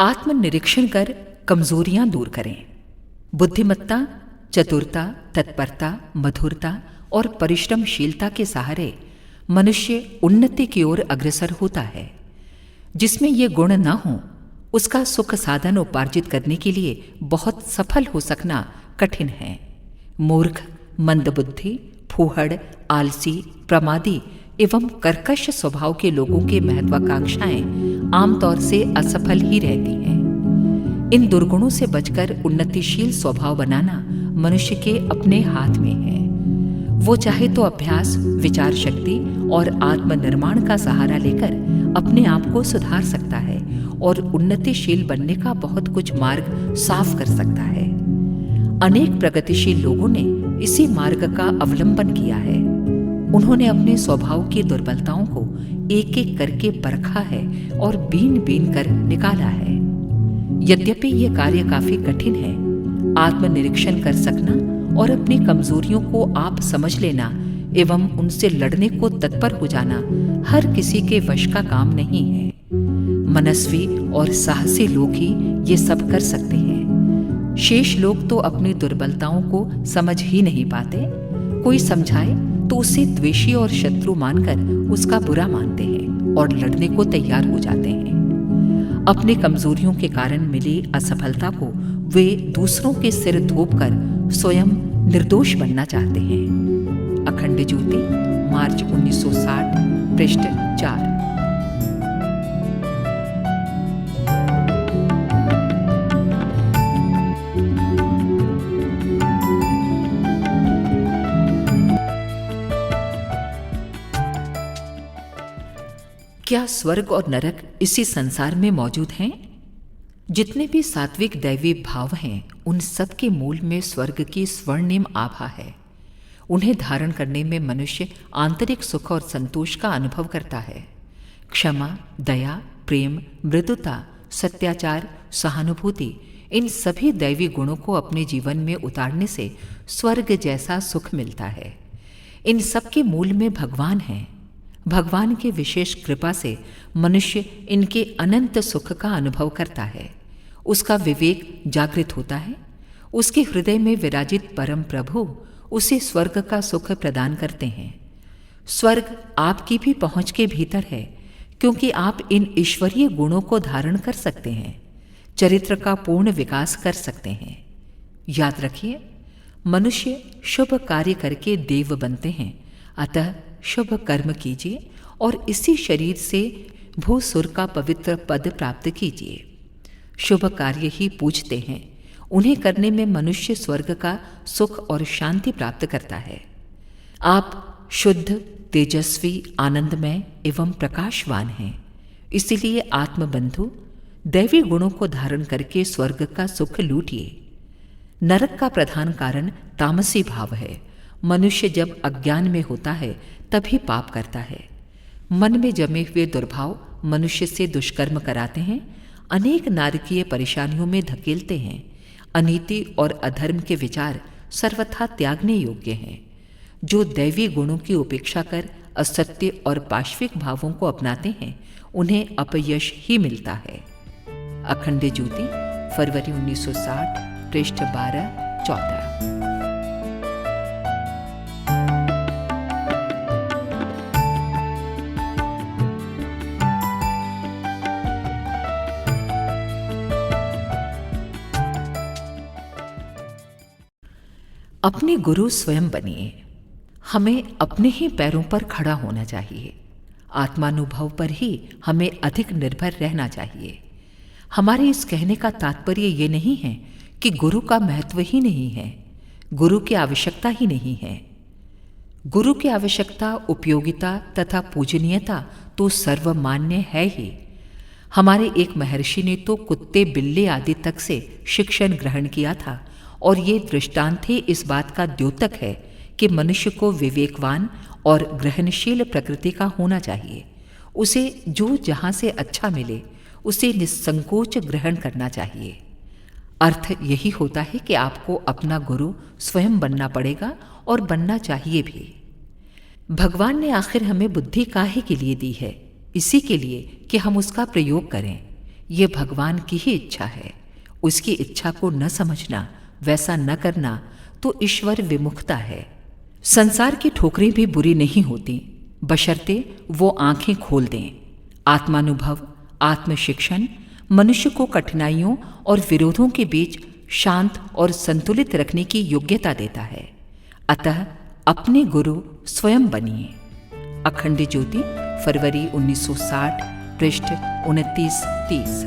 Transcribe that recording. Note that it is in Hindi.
आत्मनिरीक्षण कर कमजोरियां दूर करें। बुद्धिमत्ता, चतुरता, तत्परता, मधुरता और परिश्रमशीलता के सहारे मनुष्य उन्नति की ओर अग्रसर होता है। जिसमें ये गुण न हो, उसका सुख साधन उपार्जित करने के लिए बहुत सफल हो सकना कठिन है। मूर्ख, मंदबुद्धि, फूहड़, आलसी, प्रमादी एवं कर्कश स्वभाव के लोगों की महत्वाकांक्षाएं आमतौर से असफल ही रहती हैं। इन दुर्गुणों से बचकर उन्नतिशील स्वभाव बनाना मनुष्य के अपने हाथ में है। वो चाहे तो अभ्यास, विचार शक्ति और आत्मनिर्माण का सहारा लेकर अपने आप को सुधार सकता है और उन्नतिशील बनने का बहुत कुछ मार्ग साफ कर सकता है। अनेक प्रगतिशील लोगों ने इसी मार्ग का अवलंबन किया है। उन्होंने अपने स्वभाव की दुर्बलताओं को एक एक करके परखा है और बीन बीन कर निकाला है। यद्यपि ये कार्य काफी कठिन है, आत्मनिरीक्षण कर सकना और अपनी कमजोरियों को आप समझ लेना एवं उनसे लड़ने को तत्पर हो जाना हर किसी के वश का काम नहीं है। मनस्वी और साहसी लोग ही ये सब कर सकते हैं। शेष लोग तो अपनी दुर्बलताओं को समझ ही नहीं पाते। कोई समझाए तो उसे द्वेषी और शत्रु मानकर उसका बुरा मानते हैं और लड़ने को तैयार हो जाते हैं। अपनी कमजोरियों के कारण मिली असफलता को वे दूसरों के सिर थोपकर स्वयं निर्दोष बनना चाहते हैं। अखंड ज्योति, मार्च 1960, पृष्ठ 4। क्या स्वर्ग और नरक इसी संसार में मौजूद हैं? जितने भी सात्विक दैवी भाव हैं, उन सब के मूल में स्वर्ग की स्वर्णिम आभा है। उन्हें धारण करने में मनुष्य आंतरिक सुख और संतोष का अनुभव करता है। क्षमा, दया, प्रेम, मृदुता, सत्याचार, सहानुभूति, इन सभी दैवी गुणों को अपने जीवन में उतारने से स्वर्ग जैसा सुख मिलता है। इन सब के मूल में भगवान हैं। भगवान की विशेष कृपा से मनुष्य इनके अनंत सुख का अनुभव करता है। उसका विवेक जागृत होता है। उसके हृदय में विराजित परम प्रभु उसे स्वर्ग का सुख प्रदान करते हैं। स्वर्ग आपकी भी पहुंच के भीतर है, क्योंकि आप इन ईश्वरीय गुणों को धारण कर सकते हैं, चरित्र का पूर्ण विकास कर सकते हैं। याद रखिए, मनुष्य शुभ कार्य करके देव बनते हैं। अतः शुभ कर्म कीजिए और इसी शरीर से भूसुर का पवित्र पद प्राप्त कीजिए। शुभ कार्य ही पूजते हैं। उन्हें करने में मनुष्य स्वर्ग का सुख और शांति प्राप्त करता है। आप शुद्ध, तेजस्वी, आनंदमय एवं प्रकाशवान हैं। इसीलिए आत्मबंधु दैवी गुणों को धारण करके स्वर्ग का सुख लूटिए। नरक का प्रधान कारण तामसी भाव है। मनुष्य जब अज्ञान में होता है तभी पाप करता है। मन में जमे हुए दुर्भाव मनुष्य से दुष्कर्म कराते हैं, अनेक नारकीय परेशानियों में धकेलते हैं। अनीति और अधर्म के विचार सर्वथा त्यागने योग्य हैं। जो दैवी गुणों की उपेक्षा कर असत्य और पाश्विक भावों को अपनाते हैं, उन्हें अपयश ही मिलता है। अखंड ज्योति, फरवरी 1960, पृष्ठ 12-14। अपने गुरु स्वयं बनिए। हमें अपने ही पैरों पर खड़ा होना चाहिए। आत्मानुभव पर ही हमें अधिक निर्भर रहना चाहिए। हमारे इस कहने का तात्पर्य ये नहीं है कि गुरु का महत्व ही नहीं है, गुरु की आवश्यकता ही नहीं है। गुरु की आवश्यकता, उपयोगिता तथा पूजनीयता तो सर्वमान्य है ही। हमारे एक महर्षि ने तो कुत्ते, बिल्ली आदि तक से शिक्षण ग्रहण किया था, और ये दृष्टांत ही इस बात का द्योतक है कि मनुष्य को विवेकवान और ग्रहणशील प्रकृति का होना चाहिए। उसे जो जहाँ से अच्छा मिले उसे निस्संकोच ग्रहण करना चाहिए। अर्थ यही होता है कि आपको अपना गुरु स्वयं बनना पड़ेगा और बनना चाहिए भी। भगवान ने आखिर हमें बुद्धि काहे के लिए दी है? इसी के लिए कि हम उसका प्रयोग करें। ये भगवान की ही इच्छा है। उसकी इच्छा को न समझना, वैसा न करना तो ईश्वर विमुखता है। संसार की ठोकरें भी बुरी नहीं होती, बशर्ते वो आंखें खोल दें। आत्मानुभव, आत्मशिक्षण मनुष्य को कठिनाइयों और विरोधों के बीच शांत और संतुलित रखने की योग्यता देता है। अतः अपने गुरु स्वयं बनिए। अखंड ज्योति, फरवरी 1960, पृष्ठ 29-30।